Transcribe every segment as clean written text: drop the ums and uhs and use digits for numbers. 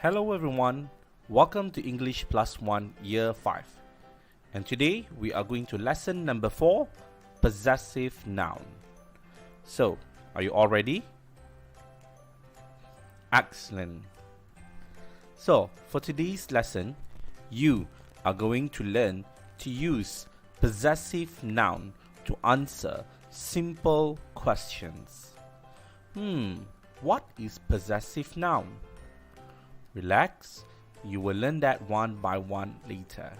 Hello everyone, welcome to English Plus One Year 5. And today we are going to lesson number 4, Possessive Noun. So, are you all ready? Excellent. So, for today's lesson, you are going to learn to use possessive noun to answer simple questions. What is possessive noun? Relax, you will learn that one by one later.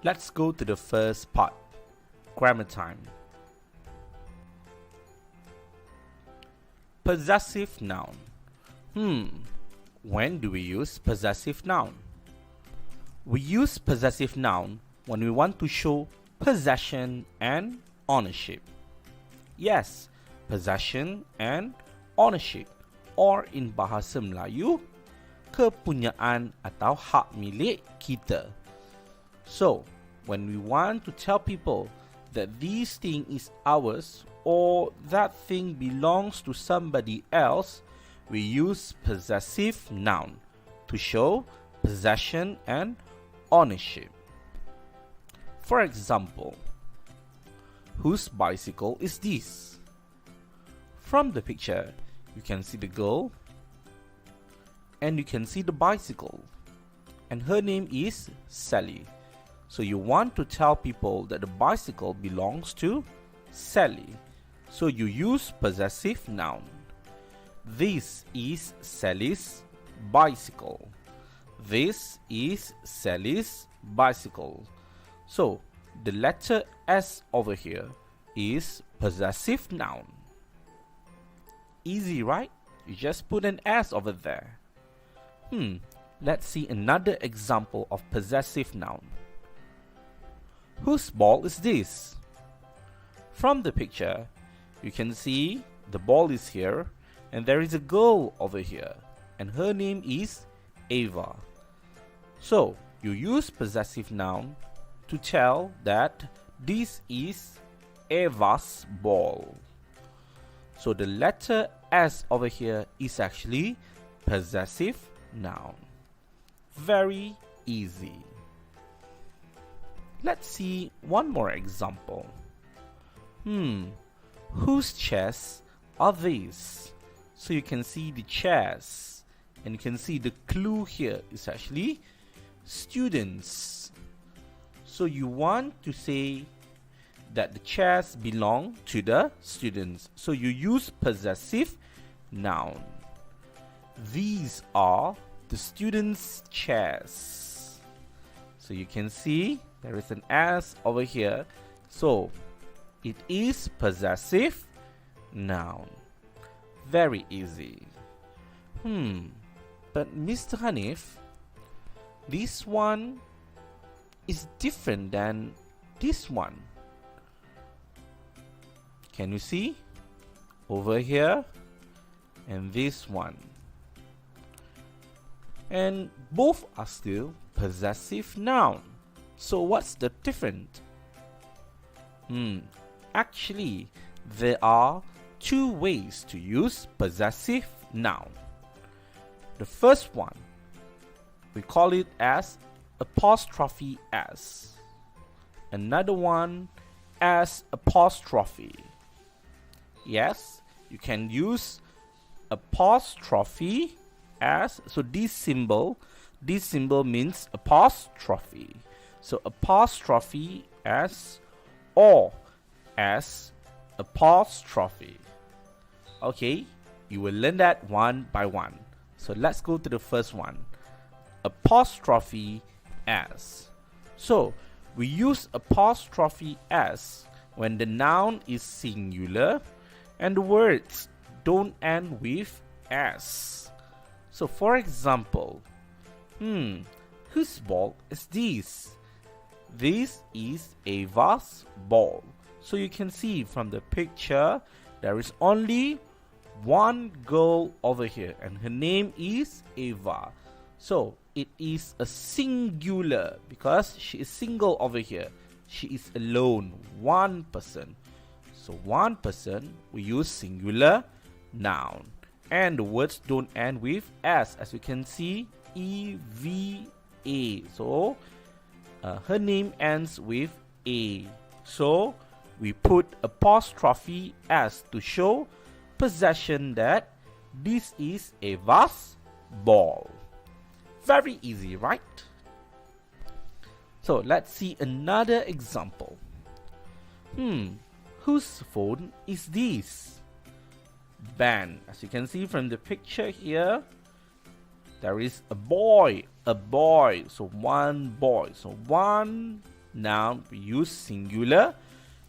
Let's go to the first part, grammar time. Possessive noun. When do we use possessive noun? We use possessive noun when we want to show possession and ownership. Yes, possession and ownership, or in bahasa Melayu, kepunyaan atau hak milik kita. So, when we want to tell people that this thing is ours or that thing belongs to somebody else, we use possessive noun to show possession and ownership. For example, whose bicycle is this? From the picture, you can see the girl and you can see the bicycle, and her name is Sally. So you want to tell people that the bicycle belongs to Sally. So you use possessive noun. This is Sally's bicycle. This is Sally's bicycle. So the letter S over here is possessive noun. Easy, right? You just put an S over there. Let's see another example of possessive noun. Whose ball is this? From the picture, you can see the ball is here and there is a girl over here and her name is Ava. So, you use possessive noun to tell that this is Ava's ball. So the letter S over here is actually possessive noun. Very easy. Let's see one more example. Whose chairs are these? So you can see the chairs and you can see the clue here is actually students. So you want to say that the chairs belong to the students. So you use possessive noun. These are the students' chairs. So you can see there is an S over here. So it is possessive noun. Very easy. But Mr. Hanif, this one is different than this one. Can you see? Over here and this one. And both are still possessive noun. So what's the difference? Actually, there are two ways to use possessive noun. The first one, we call it as apostrophe S. Another one as apostrophe. Yes, you can use apostrophe as, so this symbol means apostrophe. So apostrophe S or as apostrophe. Okay, you will learn that one by one. So let's go to the first one. Apostrophe S. So we use apostrophe S when the noun is singular and the words don't end with S. So for example, whose ball is this? This is Ava's ball. So you can see from the picture, there is only one girl over here and her name is Ava. So it is a singular because she is single over here. She is alone, one person. So one person, we use singular noun. and the words don't end with S. As you can see, EVA. So her name ends with A. So we put apostrophe S to show possession that this is a vase ball. Very easy, right? So let's see another example. Whose phone is this? Ben. As you can see from the picture here, there is a boy. So one boy. So one noun, we use singular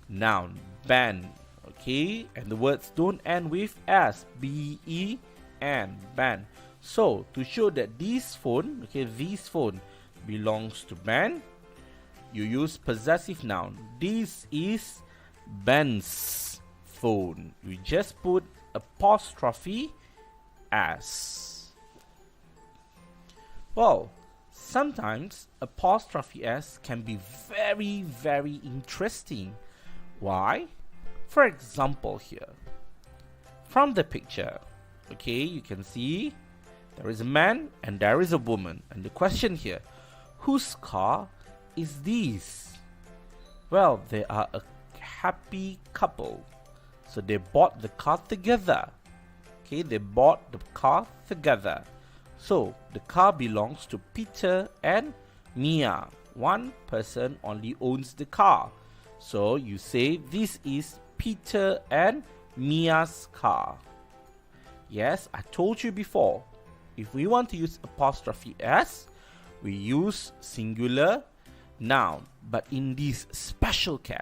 noun, Ben. Okay, and the words don't end with S, B-E-N, Ben. So to show that this phone belongs to Ben, you use possessive noun. This is Ben's phone. You just put apostrophe S. Well, sometimes apostrophe S can be very, very interesting. Why? For example here, from the picture, okay, you can see there is a man and there is a woman. And the question here, whose car is this? Well, they are a happy couple. So they bought the car together. Okay, they bought the car together. So the car belongs to Peter and Mia. One person only owns the car. So you say this is Peter and Mia's car. Yes, I told you before, if we want to use apostrophe S, we use singular noun, but in this special case,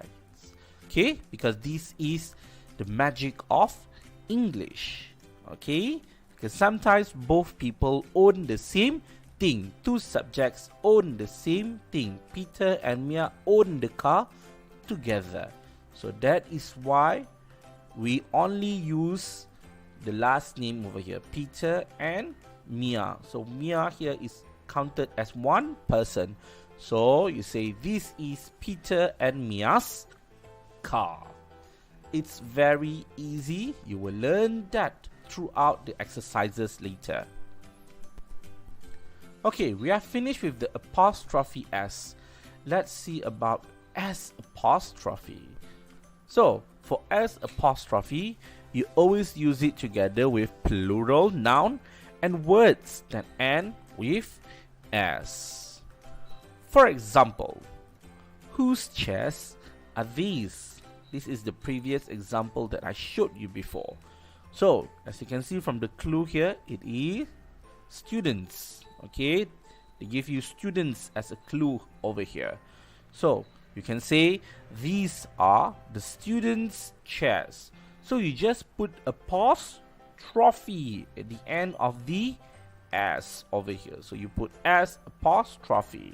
okay, because this is the magic of English, okay, because sometimes both people own the same thing. Two subjects own the same thing. Peter and Mia own the car together. So that is why we only use the last name over here, Peter and Mia. So Mia here is counted as one person. So you say this is Peter and Mia's car. It's very easy. You will learn that throughout the exercises later. Okay, we are finished with the apostrophe S. Let's see about S apostrophe. So for S apostrophe, you always use it together with plural noun and words that end with S. For example, whose chairs are these? This is the previous example that I showed you before. So as you can see from the clue here, it is students. Okay, they give you students as a clue over here. So you can say these are the students' chairs. So you just put apostrophe at the end of the S over here. So you put S apostrophe.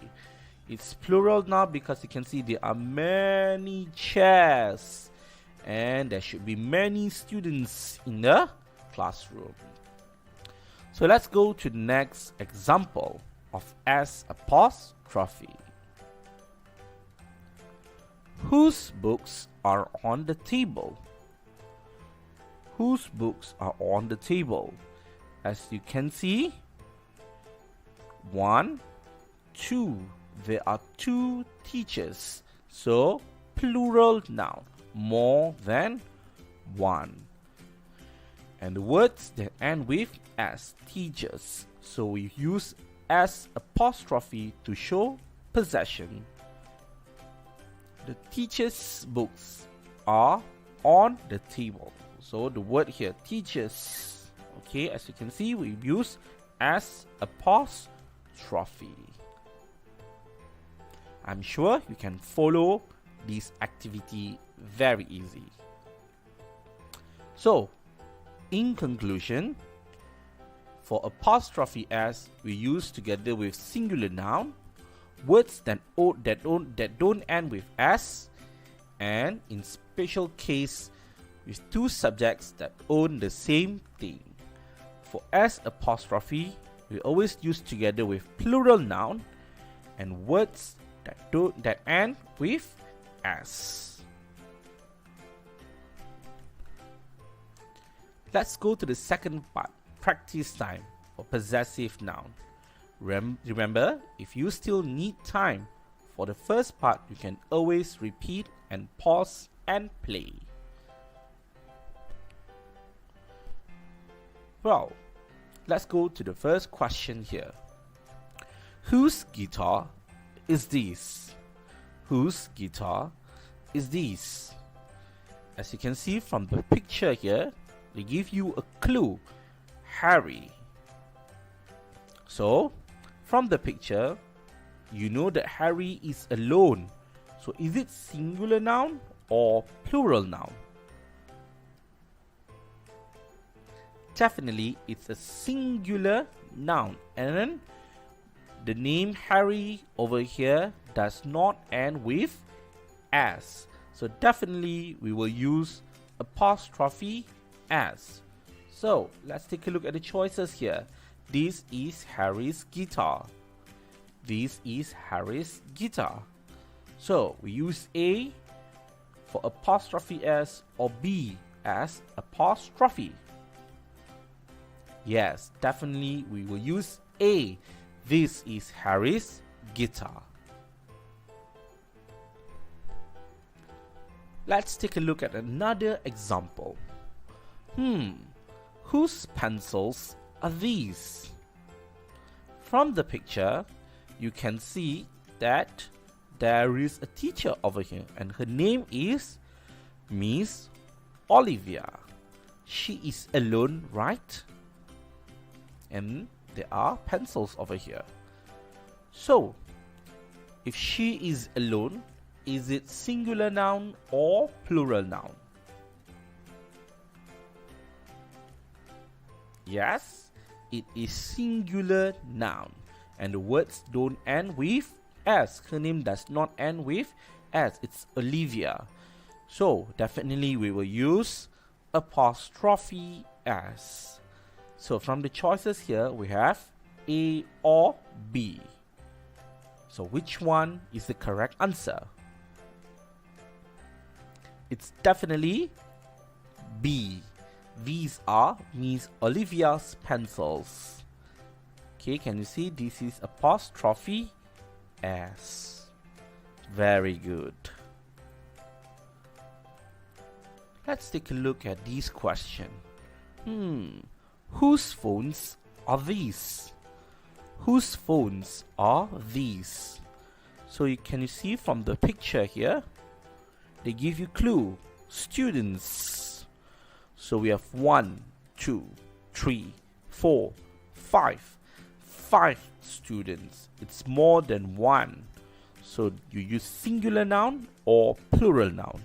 It's plural now because you can see there are many chairs and there should be many students in the classroom. So let's go to the next example of S apostrophe. Whose books are on the table? Whose books are on the table? As you can see, 1, 2. There are 2 teachers. So plural noun, more than 1. And the words that end with S, teachers. So we use S apostrophe to show possession. The teachers' books are on the table. So the word here, teachers. Okay, as you can see, we use S apostrophe. I'm sure you can follow this activity very easy. So, in conclusion, for apostrophe S, we use together with singular noun, words that don't end with S, and in special case, with 2 subjects that own the same thing. For S apostrophe, we always use together with plural noun and words that end with S. Let's go to the second part. practice time for possessive noun. Remember, if you still need time for the first part, you can always repeat and pause and play. Well, let's go to the first question here. Whose guitar is this? Whose guitar is this? As you can see from the picture here, they give you a clue. Harry. So, from the picture, you know that Harry is alone. So, is it singular noun or plural noun? Definitely, it's a singular noun. And then the name Harry over here does not end with S. So definitely we will use apostrophe S. So let's take a look at the choices here. This is Harry's guitar. This is Harry's guitar. So we use A for apostrophe S or B as apostrophe. Yes, definitely we will use A. This is Harry's guitar. Let's take a look at another example. Whose pencils are these? From the picture, you can see that there is a teacher over here and her name is Miss Olivia. She is alone, right? And there are pencils over here. So, if she is alone, is it singular noun or plural noun? Yes, it is singular noun. And the words don't end with S. Her name does not end with S. It's Olivia. So, definitely we will use apostrophe S. So, from the choices here, we have A or B. So, which one is the correct answer? It's definitely B. These are Miss Olivia's pencils. Okay, can you see this is apostrophe S. Very good. Let's take a look at this question. Whose phones are these? Whose phones are these? So can you see from the picture here? They give you clue. Students. So we have 1, 2, 3, 4, 5. 5 students. It's more than one. So you use singular noun or plural noun.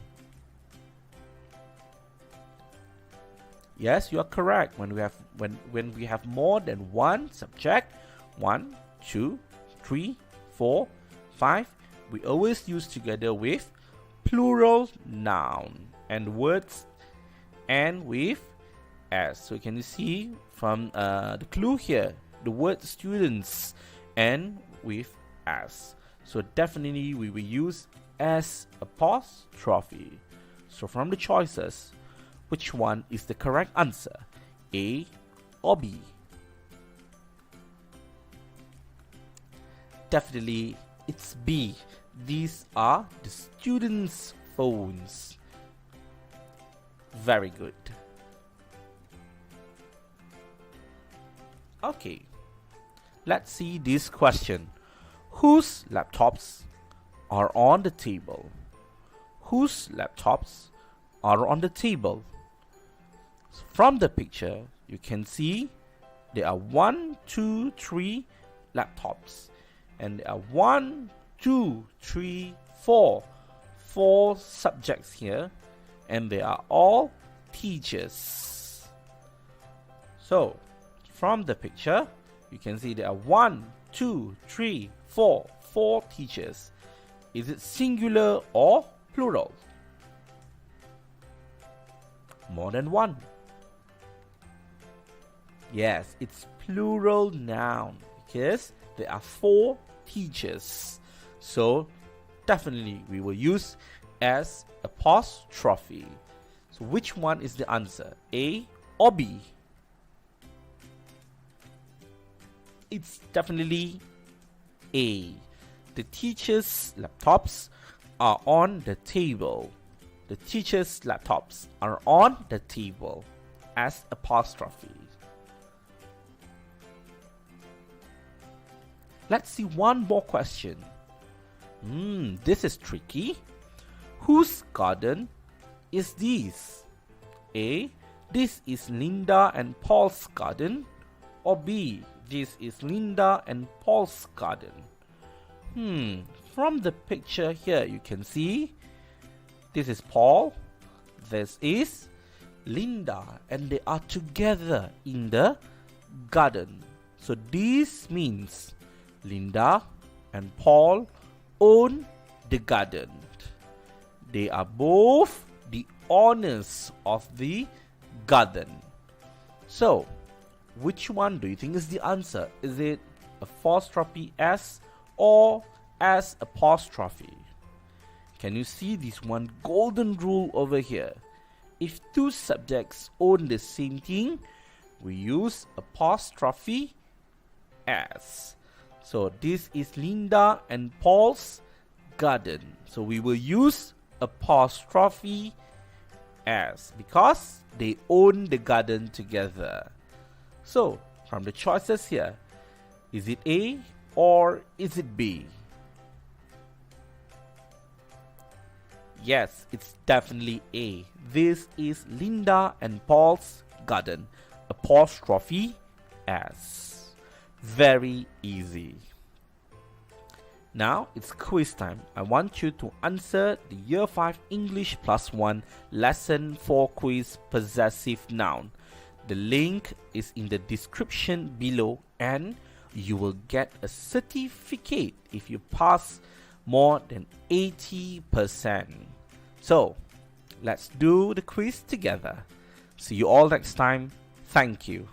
Yes, you are correct. When we have more than one subject, 1, 2, 3, 4, 5, we always use together with plural noun and words end with S. So can you see from the clue here, the word students end with S. So definitely we will use S apostrophe. So from the choices, which one is the correct answer? A or B? Definitely it's B. These are the students' phones. Very good. Okay, let's see this question. Whose laptops are on the table? Whose laptops are on the table? From the picture, you can see there are 1, 2, 3 laptops. And there are 1, 2, 3, 4. 4 subjects here. And they are all teachers. So, from the picture, you can see there are 1, 2, 3, 4. 4 teachers. Is it singular or plural? More than one. Yes, it's plural noun because there are 4 teachers. So definitely we will use S apostrophe. So which one is the answer? A or B? it's definitely A. The teacher's laptops are on the table. The teacher's laptops are on the table as apostrophe. Let's see one more question. This is tricky. Whose garden is this? A. This is Linda and Paul's garden. Or B. This is Linda and Paul's garden. From the picture here you can see this is Paul, this is Linda, and they are together in the garden. So this means Linda and Paul own the garden. They are both the owners of the garden. So which one do you think is the answer? Is it apostrophe S or S apostrophe? Can you see this one golden rule over here? If two subjects own the same thing, we use apostrophe S. So this is Linda and Paul's garden. So we will use apostrophe S because they own the garden together. So from the choices here, is it A or is it B? Yes, it's definitely A. This is Linda and Paul's garden. Apostrophe S. Very easy. Now it's quiz time. I want you to answer the Year 5 English Plus 1 Lesson 4 quiz Possessive Noun. The link is in the description below and you will get a certificate if you pass more than 80%. So, let's do the quiz together. See you all next time. Thank you.